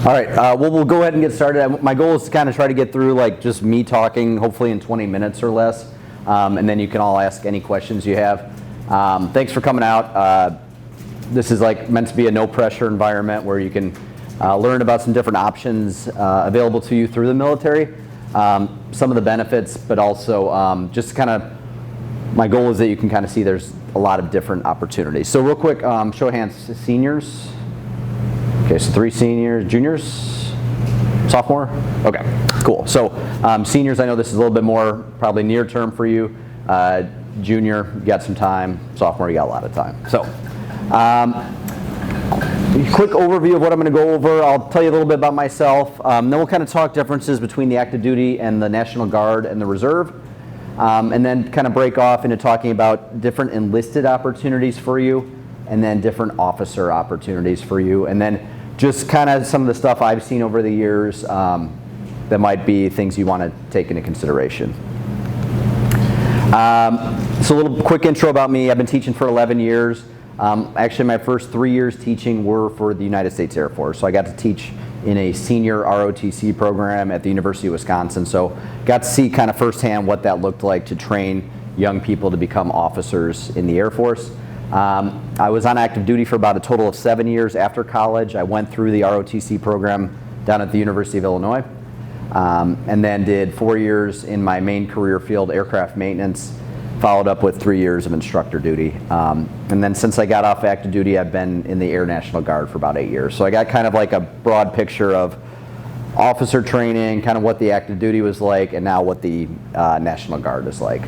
All right, well, we'll go ahead and get started. My goal is to kind of try to get through like just me talking, hopefully in 20 minutes or less, and then you can all ask any questions you have. Thanks for coming out. This is like meant to be a no pressure environment where you can learn about some different options available to you through the military, some of the benefits, but also just kind of my goal is that you can kind of see there's a lot of different opportunities. So real quick, show of hands, seniors. Okay, so 3 seniors, juniors, sophomore? Okay, cool. So seniors, I know this is a little bit more probably near term for you. Junior, you got some time. Sophomore, you got a lot of time. So quick overview of what I'm going to go over. I'll tell you a little bit about myself. Then we'll kind of talk differences between the active duty and the National Guard and the Reserve. And then kind of break off into talking about different enlisted opportunities for you, and then different officer opportunities for you, and then just kind of some of the stuff I've seen over the years that might be things you want to take into consideration. So a little quick intro about me. I've been teaching for 11 years. Actually, my first 3 years teaching were for the United States Air Force. So I got to teach in a senior ROTC program at the University of Wisconsin. So got to see kind of firsthand what that looked like to train young people to become officers in the Air Force. I was on active duty for about a total of 7 years after college. I went through the ROTC program down at the University of Illinois, and then did 4 years in my main career field, aircraft maintenance, followed up with 3 years of instructor duty. And then since I got off active duty, I've been in the Air National Guard for about 8 years. So I got kind of like a broad picture of officer training, kind of what the active duty was like, and now what the National Guard is like.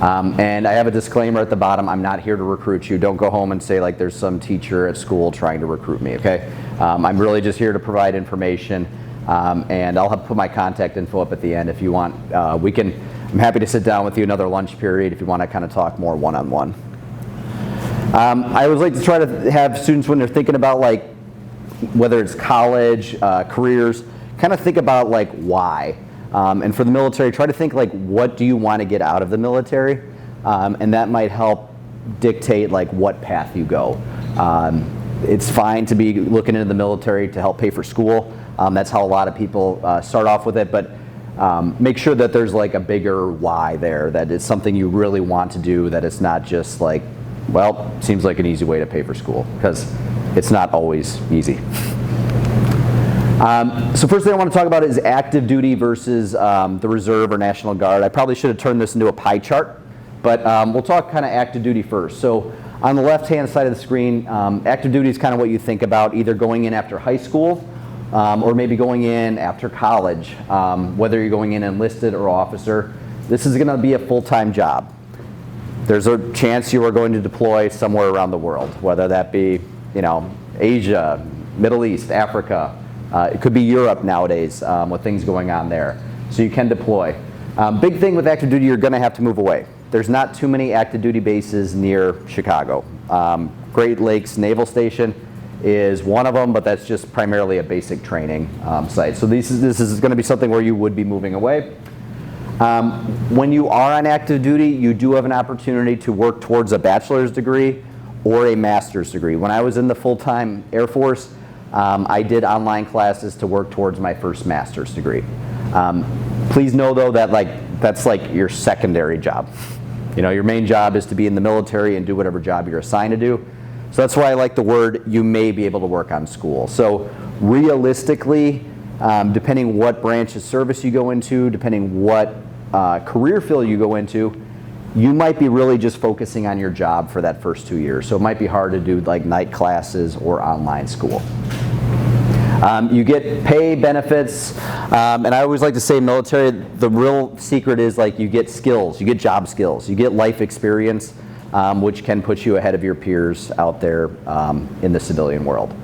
And I have a disclaimer at the bottom, I'm not here to recruit you. Don't go home and say like there's some teacher at school trying to recruit me, okay? I'm really just here to provide information, and I'll put my contact info up at the end if you want. I'm happy to sit down with you another lunch period if you want to kind of talk more one-on-one. I always like to try to have students when they're thinking about like whether it's college, careers, kind of think about like why. And for the military, try to think like what do you want to get out of the military, and that might help dictate like what path you go. It's fine to be looking into the military to help pay for school. That's how a lot of people start off with it, but make sure that there's like a bigger why there, that it's something you really want to do, that it's not just like, well, seems like an easy way to pay for school, because it's not always easy. So first thing I want to talk about is active duty versus the Reserve or National Guard. I probably should have turned this into a pie chart, but we'll talk kind of active duty first. So on the left-hand side of the screen, active duty is kind of what you think about, either going in after high school or maybe going in after college, whether you're going in enlisted or officer. This is going to be a full-time job. There's a chance you are going to deploy somewhere around the world, whether that be, you know, Asia, Middle East, Africa. It could be Europe nowadays with things going on there. So you can deploy. Big thing with active duty, you're going to have to move away. There's not too many active duty bases near Chicago. Great Lakes Naval Station is one of them, but that's just primarily a basic training site. So this is going to be something where you would be moving away. When you are on active duty, you do have an opportunity to work towards a bachelor's degree or a master's degree. When I was in the full-time Air Force, I did online classes to work towards my first master's degree. Please know though that that's like your secondary job. You know, your main job is to be in the military and do whatever job you're assigned to do. So that's why I like the word you may be able to work on school. So realistically, depending what branch of service you go into, depending what career field you go into, you might be really just focusing on your job for that first 2 years. So it might be hard to do like night classes or online school. You get pay, benefits, and I always like to say military, the real secret is like you get skills, you get job skills, you get life experience, which can put you ahead of your peers out there in the civilian world.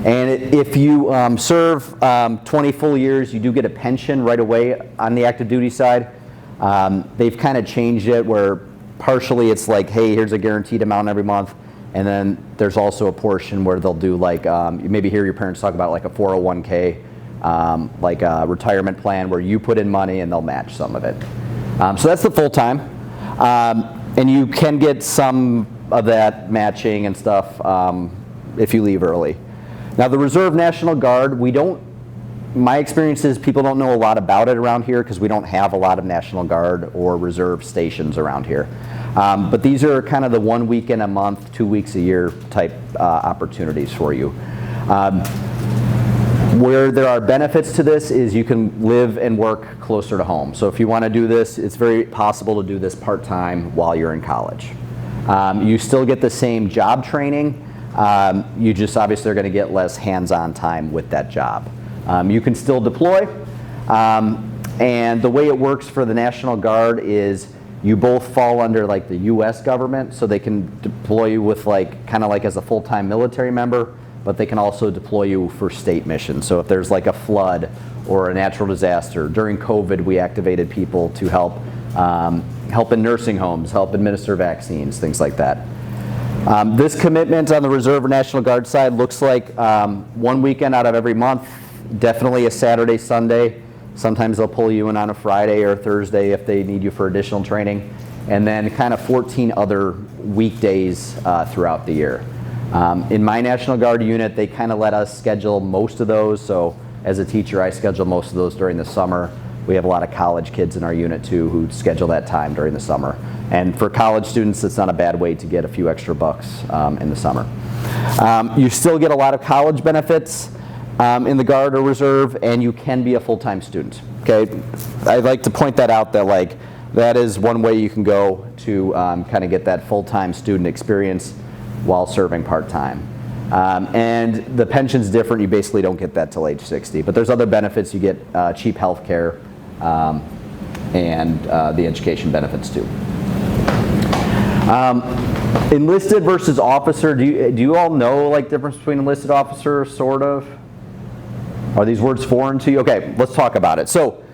And if you serve 20 full years, you do get a pension right away on the active duty side. They've kind of changed it where partially it's like, hey, here's a guaranteed amount every month. And then there's also a portion where they'll do like, you maybe hear your parents talk about like a 401k, like a retirement plan where you put in money and they'll match some of it. So that's the full time. And you can get some of that matching and stuff if you leave early. Now the Reserve National Guard, we don't my experience is people don't know a lot about it around here because we don't have a lot of National Guard or Reserve stations around here. But these are kind of the 1 weekend a month, 2 weeks a year type opportunities for you. Where there are benefits to this is you can live and work closer to home. So if you want to do this, it's very possible to do this part-time while you're in college. You still get the same job training. You just obviously are going to get less hands-on time with that job. You can still deploy. And the way it works for the National Guard is you both fall under like the US government, so they can deploy you with like kind of like as a full-time military member, but they can also deploy you for state missions. So if there's like a flood or a natural disaster, during COVID we activated people to help in nursing homes, help administer vaccines, things like that. This commitment on the Reserve or National Guard side looks like 1 weekend out of every month, definitely a Saturday, Sunday. Sometimes they'll pull you in on a Friday or Thursday if they need you for additional training, and then kind of 14 other weekdays throughout the year. In my National Guard unit, they kind of let us schedule most of those, so as a teacher I schedule most of those during the summer. We have a lot of college kids in our unit too who schedule that time during the summer. And for college students, it's not a bad way to get a few extra bucks in the summer. You still get a lot of college benefits in the Guard or Reserve, and you can be a full-time student. Okay, I'd like to point that out, that like that is one way you can go to kind of get that full-time student experience while serving part-time. And the pension's different. You basically don't get that till age 60, but there's other benefits. You get cheap health care and the education benefits too. Enlisted versus officer, do you all know like difference between enlisted officer, sort of? Are these words foreign to you? Okay, let's talk about it. So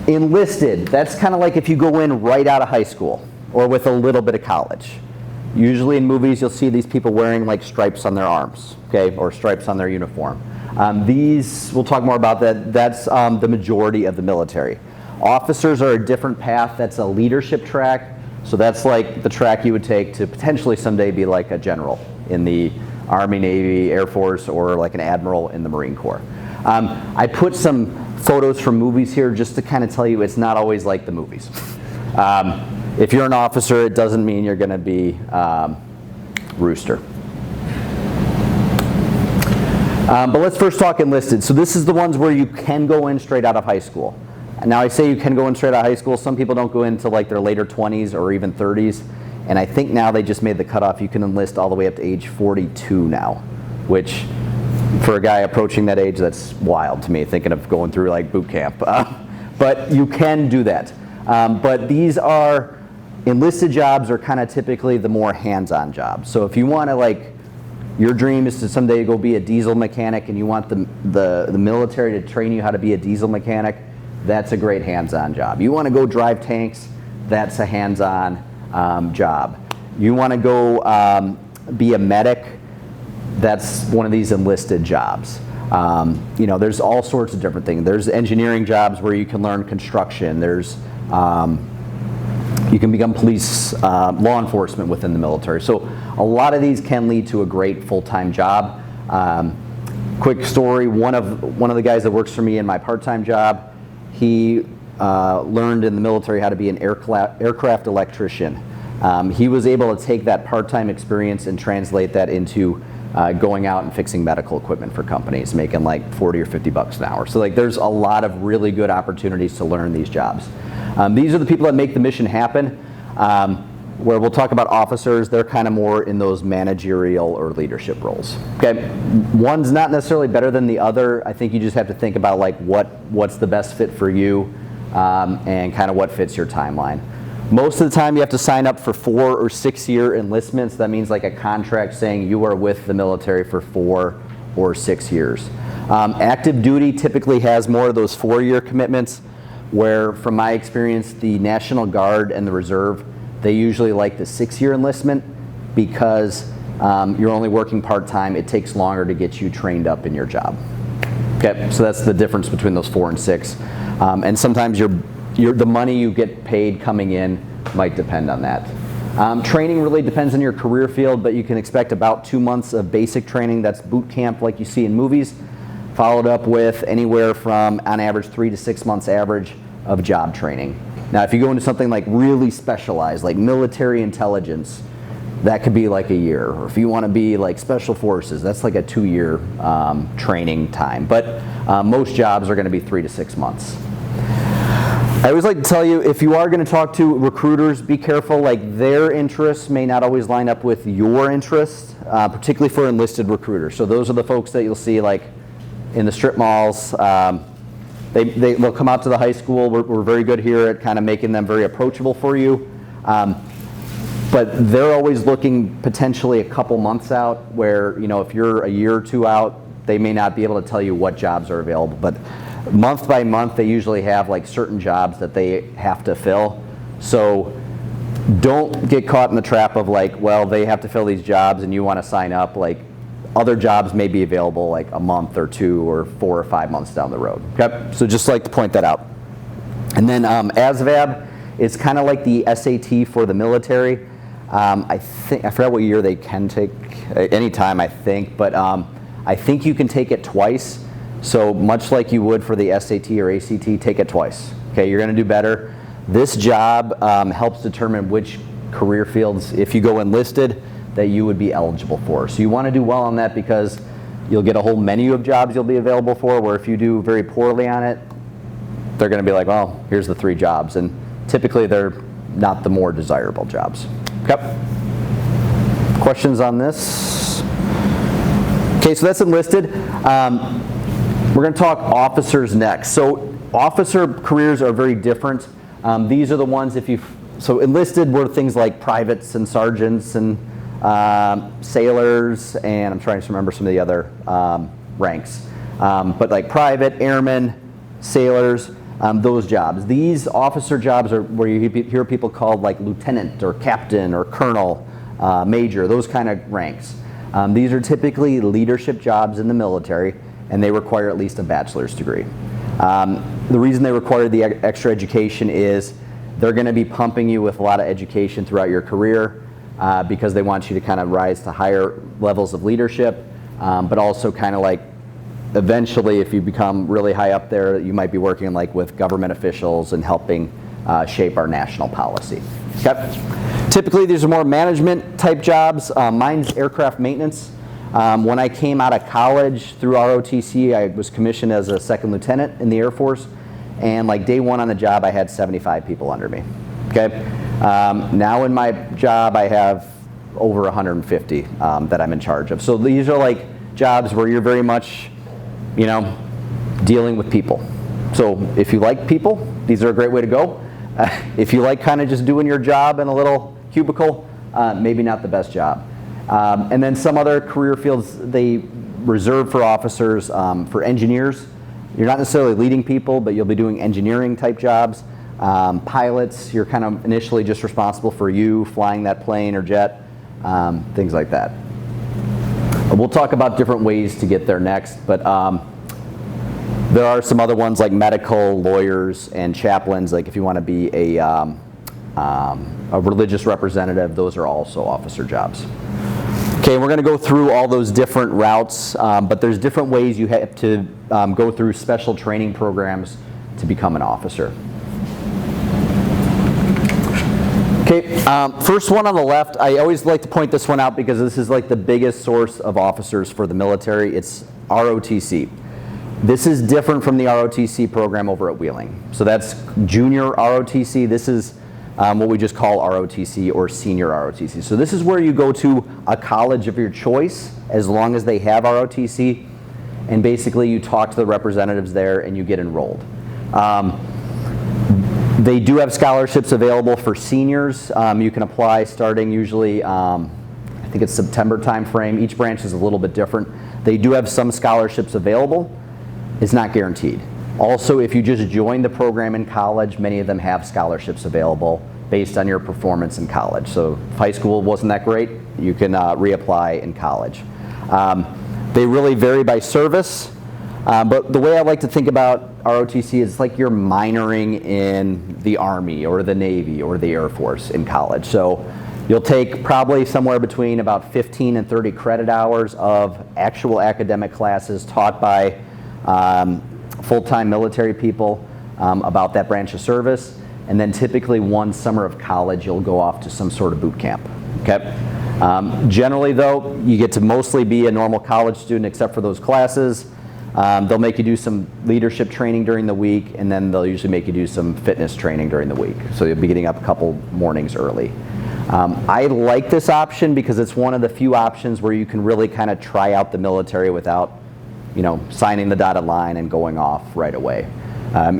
enlisted, that's kind of like if you go in right out of high school or with a little bit of college. Usually in movies you'll see these people wearing like stripes on their arms, okay, or stripes on their uniform. These, we'll talk more about that, that's the majority of the military. Officers are a different path. That's a leadership track. So that's like the track you would take to potentially someday be like a general in the Army, Navy, Air Force, or like an admiral in the Marine Corps. I put some photos from movies here just to kind of tell you it's not always like the movies. If you're an officer, it doesn't mean you're going to be Rooster. But let's first talk enlisted. So this is the ones where you can go in straight out of high school. Now I say you can go in straight out of high school. Some people don't go into like their later 20s or even 30s. And I think now they just made the cutoff. You can enlist all the way up to age 42 now, which for a guy approaching that age, that's wild to me, thinking of going through like boot camp. But you can do that. But these are, enlisted jobs are kind of typically the more hands-on jobs. So if you want to like, your dream is to someday go be a diesel mechanic and you want the military to train you how to be a diesel mechanic, that's a great hands-on job. You want to go drive tanks, that's a hands-on job. You want to go be a medic, that's one of these enlisted jobs. You know, there's all sorts of different things. There's engineering jobs where you can learn construction. There's you can become police, law enforcement within the military. So a lot of these can lead to a great full-time job. Quick story, one of the guys that works for me in my part-time job, he learned in the military how to be an aircraft electrician. He was able to take that part-time experience and translate that into going out and fixing medical equipment for companies, making like 40 or 50 bucks an hour. So like there's a lot of really good opportunities to learn these jobs. These are the people that make the mission happen. Where we'll talk about officers, they're kind of more in those managerial or leadership roles. Okay, one's not necessarily better than the other. I think you just have to think about like what's the best fit for you and kind of what fits your timeline. Most of the time you have to sign up for 4 or 6 year enlistments. That means like a contract saying you are with the military for 4 or 6 years. Active duty typically has more of those 4-year commitments, where from my experience the National Guard and the Reserve, they usually like the 6-year enlistment because you're only working part-time. It takes longer to get you trained up in your job. Okay, so that's the difference between those 4 and 6. And sometimes the money you get paid coming in might depend on that. Training really depends on your career field, but you can expect about 2 months of basic training. That's boot camp like you see in movies, followed up with anywhere from, on average, 3 to 6 months average of job training. Now, if you go into something like really specialized, like military intelligence, that could be like a year. Or if you want to be like special forces, that's like a 2-year training time. But most jobs are going to be 3 to 6 months. I always like to tell you, if you are going to talk to recruiters, be careful. Like, their interests may not always line up with your interests, particularly for enlisted recruiters. So those are the folks that you'll see like in the strip malls. They'll come out to the high school. We're very good here at kind of making them very approachable for you. But they're always looking potentially a couple months out where, you know, if you're a year or two out, they may not be able to tell you what jobs are available. But month by month, they usually have like certain jobs that they have to fill. So don't get caught in the trap of like, well, they have to fill these jobs and you want to sign up. Like, other jobs may be available like a month or 2 or 4 or 5 months down the road. Okay? So just like to point that out. And then ASVAB is kind of like the SAT for the military. I forgot what year they can take, anytime I think, but I think you can take it twice. So much like you would for the SAT or ACT, take it twice. Okay, you're going to do better. This job helps determine which career fields, if you go enlisted, that you would be eligible for. So you want to do well on that because you'll get a whole menu of jobs you'll be available for, where if you do very poorly on it, they're going to be like, well, here's the 3 jobs. And typically they're not the more desirable jobs. Okay. Questions on this? Okay, so that's enlisted. We're going to talk officers next. So officer careers are very different. These are the ones so enlisted were things like privates and sergeants and sailors, and I'm trying to remember some of the other ranks. But like private, airmen, sailors, those jobs. These officer jobs are where you hear people called like lieutenant or captain or colonel, major, those kind of ranks. These are typically leadership jobs in the military, and they require at least a bachelor's degree. The reason they require the extra education is they're going to be pumping you with a lot of education throughout your career because they want you to kind of rise to higher levels of leadership, but also kind of like eventually, if you become really high up there, you might be working like with government officials and helping shape our national policy. Okay. Typically, these are more management type jobs. Mine's aircraft maintenance. When I came out of college through ROTC, I was commissioned as a second lieutenant in the Air Force, and like day 1 on the job, I had 75 people under me. Okay. Now in my job, I have over 150 that I'm in charge of. So these are like jobs where you're very much, you know, dealing with people. So if you like people, these are a great way to go. If you like kind of just doing your job in a little cubicle, maybe not the best job. And then some other career fields they reserve for officers, for engineers. You're not necessarily leading people, but you'll be doing engineering type jobs. Pilots, you're kind of initially just responsible for you flying that plane or jet, things like that. We'll talk about different ways to get there next, but there are some other ones like medical, lawyers, and chaplains. Like if you want to be a religious representative, those are also officer jobs. Okay, we're going to go through all those different routes, but there's different ways you have to go through special training programs to become an officer. Okay, first one on the left, I always like to point this one out because this is like the biggest source of officers for the military. It's ROTC. This is different from the ROTC program over at Wheeling. So that's junior ROTC. This is what we just call ROTC or senior ROTC. So this is where you go to a college of your choice as long as they have ROTC, and basically you talk to the representatives there and you get enrolled. They do have scholarships available for seniors. You can apply starting usually, I think it's September time frame. Each branch is a little bit different. They do have some scholarships available. It's not guaranteed. Also, if you just join the program in college, many of them have scholarships available based on your performance in college. So if high school wasn't that great, you can reapply in college. They really vary by service, but the way I like to think about ROTC is like you're minoring in the Army or the Navy or the Air Force in college. So you'll take probably somewhere between about 15 and 30 credit hours of actual academic classes taught by full-time military people about that branch of service. And then typically one summer of college, you'll go off to some sort of boot camp. Okay. Generally though, you get to mostly be a normal college student except for those classes. They'll make you do some leadership training during the week, and then they'll usually make you do some fitness training during the week. So you'll be getting up a couple mornings early. I like this option because it's one of the few options where you can really kind of try out the military without, signing the dotted line and going off right away.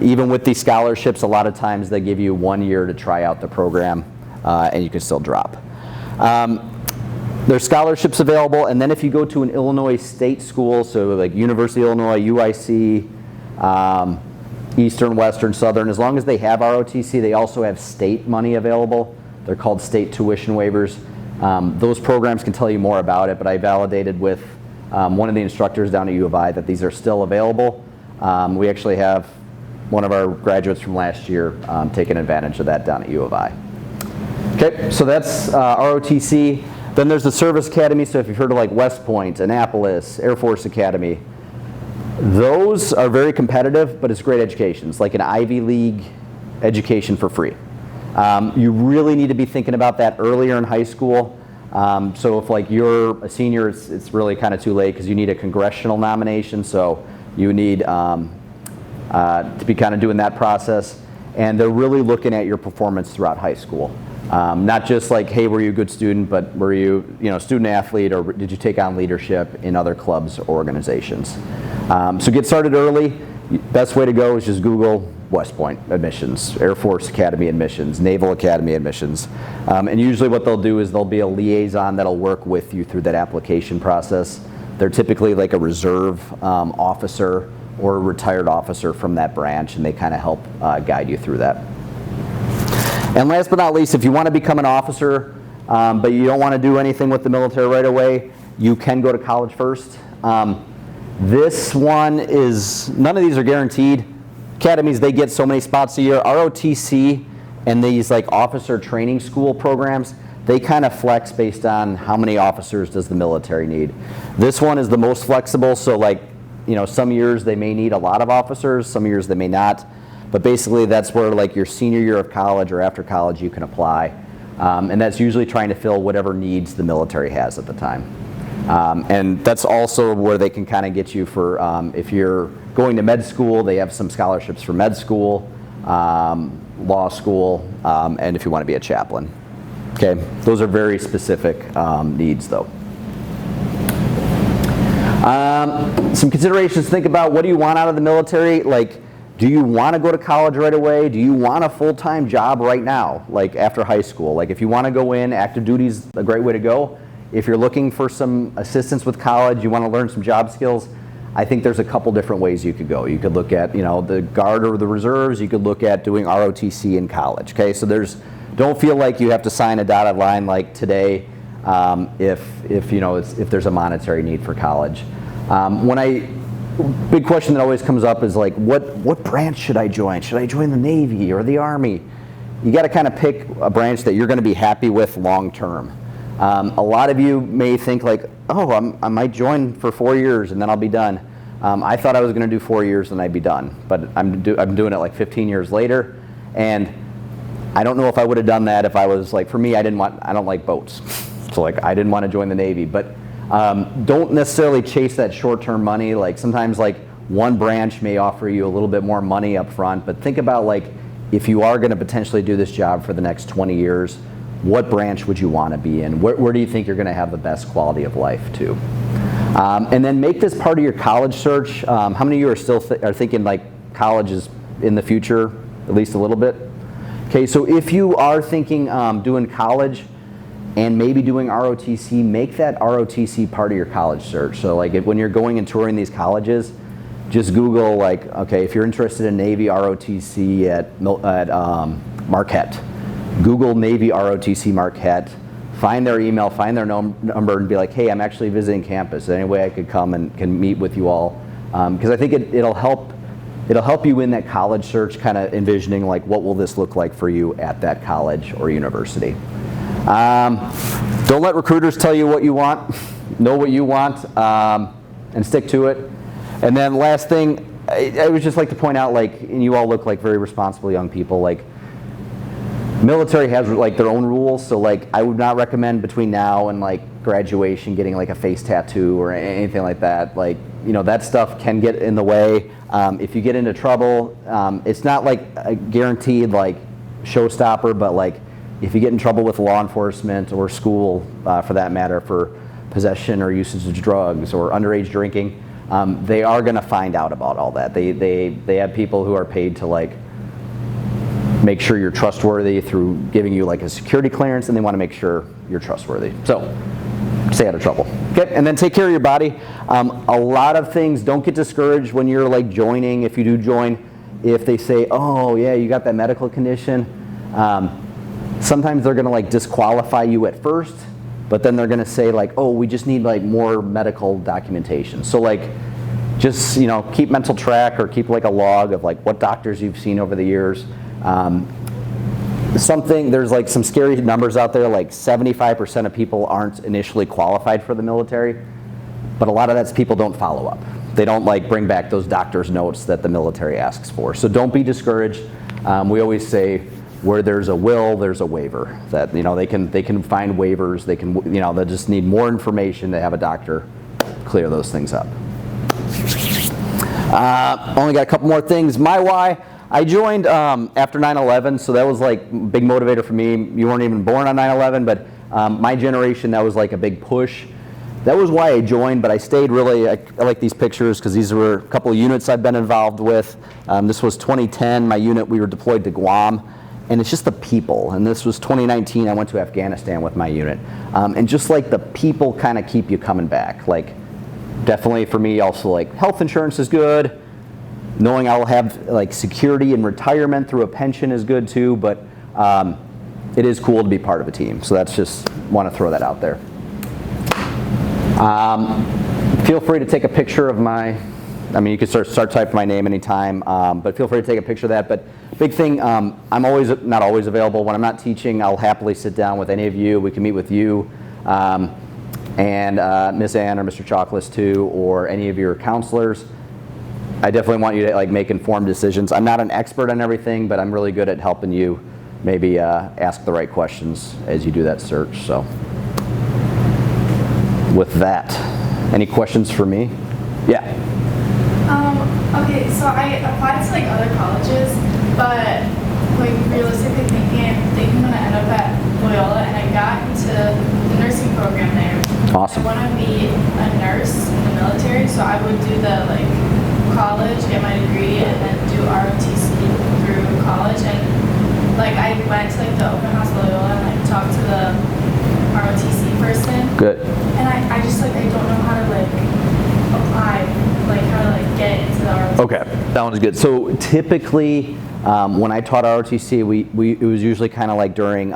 Even with these scholarships, a lot of times they give you 1 year to try out the program, and you can still drop. There's scholarships available, and then if you go to an Illinois state school, so like University of Illinois, UIC, Eastern, Western, Southern, as long as they have ROTC, they also have state money available. They're called state tuition waivers. Those programs can tell you more about it, but I validated with one of the instructors down at U of I that these are still available. We actually have one of our graduates from last year taking advantage of that down at U of I. Okay, so that's ROTC. Then there's the Service Academy, so if you've heard of like West Point, Annapolis, Air Force Academy, those are very competitive, but it's great education. It's like an Ivy League education for free. You really need to be thinking about that earlier in high school. So if like you're a senior, it's really kind of too late because you need a congressional nomination, so you need to be kind of doing that process. And they're really looking at your performance throughout high school. Not just like, hey, were you a good student, but were you, student athlete, or did you take on leadership in other clubs or organizations? So get started early. Best way to go is just Google West Point admissions, Air Force Academy admissions, Naval Academy admissions. And usually what they'll do is there'll be a liaison that'll work with you through that application process. They're typically like a reserve officer or a retired officer from that branch, and they kind of help guide you through that. And last but not least, if you want to become an officer, but you don't want to do anything with the military right away, you can go to college first. This one is, none of these are guaranteed. Academies, they get so many spots a year. ROTC and these like officer training school programs, they kind of flex based on how many officers does the military need. This one is the most flexible, so like, some years they may need a lot of officers, some years they may not. But basically that's where like your senior year of college or after college you can apply. And that's usually trying to fill whatever needs the military has at the time. And that's also where they can kind of get you for, if you're going to med school, they have some scholarships for med school, law school, and if you want to be a chaplain. Okay, those are very specific needs though. Some considerations to think about: what do you want out of the military? Like, do you want to go to college right away? Do you want a full-time job right now, like after high school? Like if you want to go in, active duty is a great way to go. If you're looking for some assistance with college, you want to learn some job skills, I think there's a couple different ways you could go. You could look at, the Guard or the Reserves. You could look at doing ROTC in college. Okay, so don't feel like you have to sign a dotted line like today if there's a monetary need for college. Big question that always comes up is like, what branch should I join? Should I join the Navy or the Army? You got to kind of pick a branch that you're going to be happy with long term. A lot of you may think like, oh, I might join for 4 years and then I'll be done. I thought I was going to do 4 years and I'd be done, but I'm doing it like 15 years later, and I don't know if I would have done that if I was like, for me, I don't like boats, so like I didn't want to join the Navy, but. Don't necessarily chase that short-term money. Like sometimes like one branch may offer you a little bit more money up front, but think about like if you are going to potentially do this job for the next 20 years, what branch would you want to be in? Where do you think you're going to have the best quality of life too? And then make this part of your college search. How many of you are still are thinking like college is in the future, at least a little bit? Okay, so if you are thinking doing college, and maybe doing ROTC, make that ROTC part of your college search. So like when you're going and touring these colleges, just Google like, okay, if you're interested in Navy ROTC at Marquette, Google Navy ROTC Marquette, find their email, find their number, and be like, hey, I'm actually visiting campus. Is there any way I could come and can meet with you all? Because I think it'll help you in that college search, kind of envisioning like what will this look like for you at that college or university. Don't let recruiters tell you what you want. Know what you want and stick to it. And then last thing, I would just like to point out, like, and you all look like very responsible young people, like, military has like their own rules, so like I would not recommend between now and like graduation getting like a face tattoo or anything like that. Like, you know, that stuff can get in the way. If you get into trouble, it's not like a guaranteed like showstopper, but like if you get in trouble with law enforcement or school, for that matter, for possession or usage of drugs or underage drinking, they are going to find out about all that. They have people who are paid to like make sure you're trustworthy through giving you like a security clearance, and they want to make sure you're trustworthy. So stay out of trouble. Okay, and then take care of your body. A lot of things, don't get discouraged when you're like joining, if you do join, if they say, oh yeah, you got that medical condition. Sometimes they're going to like disqualify you at first, but then they're going to say like, oh, we just need like more medical documentation. So like, just, you know, keep mental track or keep like a log of like what doctors you've seen over the years. There's like some scary numbers out there, like 75% of people aren't initially qualified for the military, but a lot of that's people don't follow up. They don't like bring back those doctor's notes that the military asks for. So don't be discouraged. We always say where there's a will, there's a waiver. That, you know, they can find waivers. They can, you know, they just need more information to have a doctor clear those things up. Only got a couple more things. My why. I joined after 9/11, so that was like a big motivator for me. You weren't even born on 9/11, but my generation, that was like a big push. That was why I joined, but I stayed really, I like these pictures because these were a couple of units I've been involved with. This was 2010, my unit, we were deployed to Guam, and it's just the people. And this was 2019, I went to Afghanistan with my unit. And just like the people kind of keep you coming back. Like, definitely for me also, like, health insurance is good. Knowing I'll have like security and retirement through a pension is good too, but it is cool to be part of a team. So that's just, want to throw that out there. Feel free to take a picture of you can start typing my name anytime, but feel free to take a picture of that. But big thing, I'm not always available. When I'm not teaching, I'll happily sit down with any of you. We can meet with you and Miss Ann or Mr. Chiakulas too, or any of your counselors. I definitely want you to like make informed decisions. I'm not an expert on everything, but I'm really good at helping you maybe ask the right questions as you do that search. So with that, any questions for me? Yeah. Okay, so I applied to like other colleges, but like realistically thinking I'm gonna end up at Loyola, and I got into the nursing program there. Awesome. I want to be a nurse in the military, so I would do the like college, get my degree, and then do ROTC through college. And like I went to like the open house at Loyola and like talked to the ROTC person. Good. And I just like I don't know how to like apply, like how to like get into the ROTC. Okay, that one's good. So typically, when I taught ROTC, it was usually kind of like during.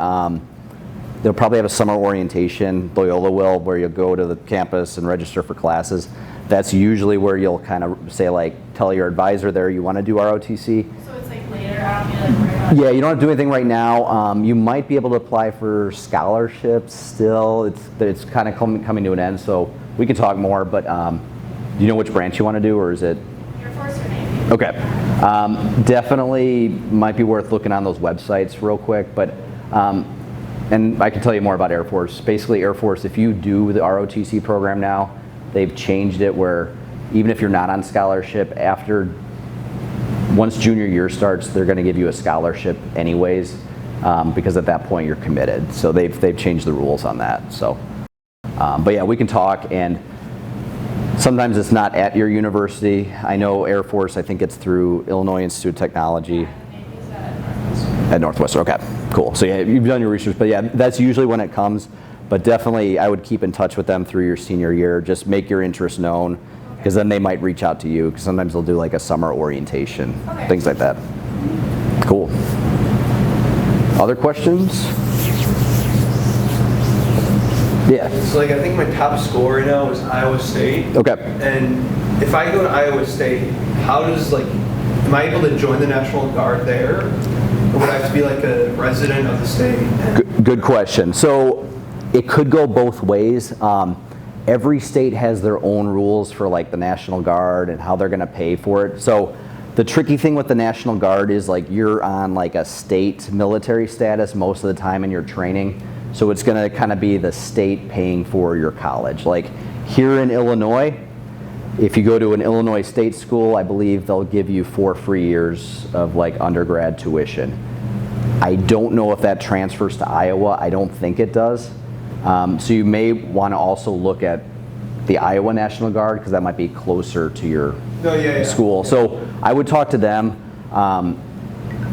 They'll probably have a summer orientation. Loyola will, where you'll go to the campus and register for classes. That's usually where you'll kind of say like, tell your advisor there you want to do ROTC. So it's like later, I don't need to like worry about it. Yeah, you don't have to do anything right now. You might be able to apply for scholarships still. It's kind of coming to an end, so we can talk more, but do you know which branch you want to do, or is it? Air Force or Navy? Okay. Definitely might be worth looking on those websites real quick, but and I can tell you more about Air Force. Basically, Air Force, if you do the ROTC program now, they've changed it where even if you're not on scholarship, once junior year starts, they're going to give you a scholarship anyways, because at that point you're committed. So they've changed the rules on that. So, but yeah, we can talk, and sometimes it's not at your university. I know Air Force, I think it's through Illinois Institute of Technology. At Northwestern, okay, cool. So yeah, you've done your research, but yeah, that's usually when it comes. But definitely, I would keep in touch with them through your senior year. Just make your interest known, because then they might reach out to you. Because sometimes they'll do like a summer orientation, things like that. Cool. Other questions? Yeah. So like I think my top score right now is Iowa State. Okay. And if I go to Iowa State, am I able to join the National Guard there? Or would I have to be like a resident of the state? Good question. So it could go both ways. every state has their own rules for like the National Guard and how they're going to pay for it. So the tricky thing with the National Guard is like you're on like a state military status most of the time in your training. So it's going to kind of be the state paying for your college. Like here in Illinois, if you go to an Illinois state school, I believe they'll give you 4 free years of like undergrad tuition. I don't know if that transfers to Iowa. I don't think it does. So you may want to also look at the Iowa National Guard because that might be closer to your school. So I would talk to them.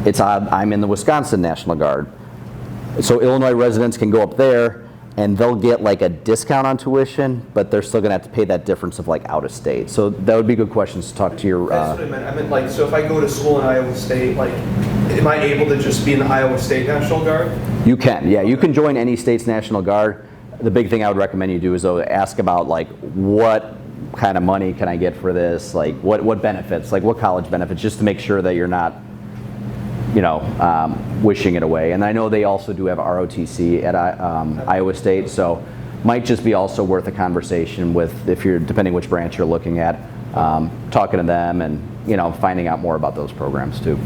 It's odd, I'm in the Wisconsin National Guard. So Illinois residents can go up there and they'll get like a discount on tuition, but they're still gonna have to pay that difference of like out of state. So that would be good questions to talk to your. That's what I meant. I meant like, so if I go to school in Iowa State, like, am I able to just be in the Iowa State National Guard? You can, yeah. You can join any state's National Guard. The big thing I would recommend you do is though ask about like what kind of money can I get for this, like what benefits, like what college benefits, just to make sure that you're not, you know, wishing it away. And I know they also do have ROTC at Iowa State, so might just be also worth a conversation with, if you're, depending which branch you're looking at, talking to them and, you know, finding out more about those programs too.